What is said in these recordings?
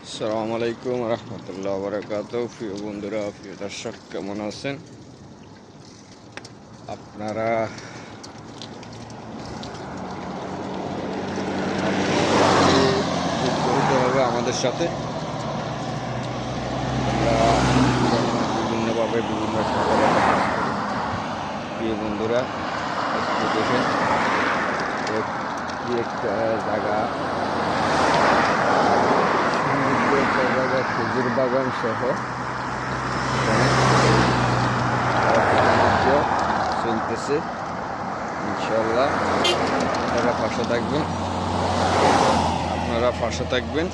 আসসালামু আলাইকুম রহমতুল্লাহ বরকাত। প্রিয় বন্ধুরা, প্রিয় দর্শক, কেমন আছেন আপনারা? যুক্ত হতে হবে আমাদের সাথে। আমরা বিভিন্নভাবে বিভিন্ন সফলতা কাজ করি। প্রিয় বন্ধুরা, আজকে দেখেন একটা জায়গা, সমুদ্র একটা জায়গা, খেজুর বাগান সহ চলতেছে। ইনশাল্লাহ আপনারা পাশে থাকবেন।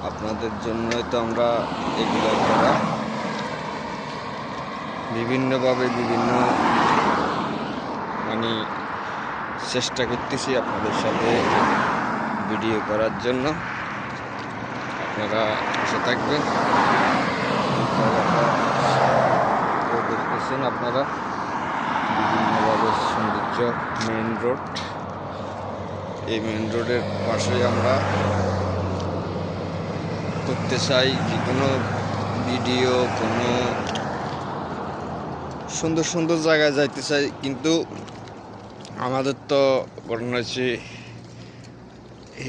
আপনাদের জন্যই তো আমরা এগুলো করা। বিভিন্নভাবে বিভিন্ন মানে চেষ্টা করতেছি আপনাদের সাথে ভিডিও করার জন্য। আপনারা পাশে থাকবেন। দেখতেছেন আপনারা বিভিন্নভাবে সৌন্দর্য মেইন রোড। এই মেইন রোডের পাশে আমরা করতে চাই যে কোনো ভিডিও, কোনো সুন্দর সুন্দর জায়গায় যাইতে চাই, কিন্তু আমাদের তো ঘটনা হচ্ছে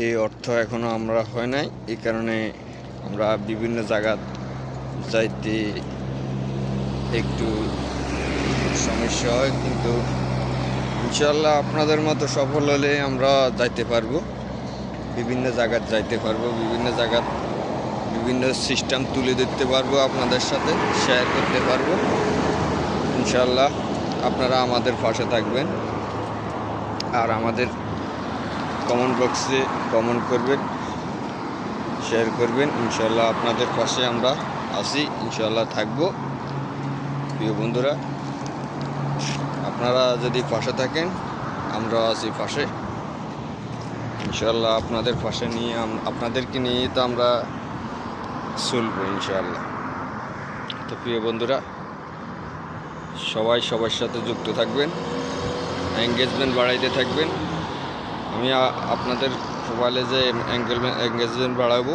এই অর্থ এখনো আমরা হয় নাই। এই কারণে আমরা বিভিন্ন জায়গা যাইতে একটু সমস্যা হয়, কিন্তু ইনশাল্লাহ আপনাদের মতো সফল হলে আমরা যাইতে পারবো, বিভিন্ন জায়গায় যাইতে পারবো, বিভিন্ন জায়গা বিভিন্ন সিস্টেম তুলে ধরতে পারবো, আপনাদের সাথে শেয়ার করতে পারবো। ইনশাল্লাহ আপনারা আমাদের পাশে থাকবেন আর আমাদের কমেন্ট বক্সে কমেন্ট করবেন, শেয়ার করবেন। ইনশাল্লাহ আপনাদের পাশে আমরা আছি, ইনশাল্লাহ থাকবো। প্রিয় বন্ধুরা, আপনারা যদি পাশে থাকেন, আমরা আছি পাশে। ইনশাল্লাহ আপনাদের পাশে নিয়ে আপনাদেরকে নিয়ে তো আমরা চলবো ইনশাল্লাহ। তো প্রিয় বন্ধুরা, সবাই সবার সাথে যুক্ত থাকবেন, এঙ্গেজমেন্ট বাড়াইতে থাকবেন। আমি আপনাদের প্রোফাইলে যে এঙ্গেজমেন্ট বাড়াবো,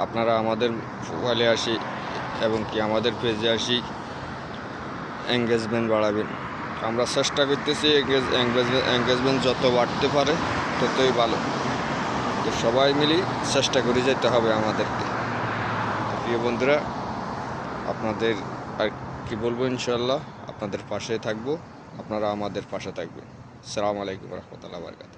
আপনারা আমাদের প্রোফাইলে আসি এবং কি আমাদের পেজে আসি এঙ্গেজমেন্ট বাড়াবেন। আমরা চেষ্টা করতেছি এঙ্গেজমেন্ট যত বাড়তে পারে ততই ভালো। তো সবাই মিলে চেষ্টা করে যেতে হবে আমাদেরকে। প্রিয় বন্ধুরা, আপনাদের আর কি বলবো, ইনশাল্লাহ আপনাদের পাশে থাকবো, আপনারা আমাদের পাশে থাকবেন। আসসালামু আলাইকুম রহমতুল্লাহ বরকাতুহু।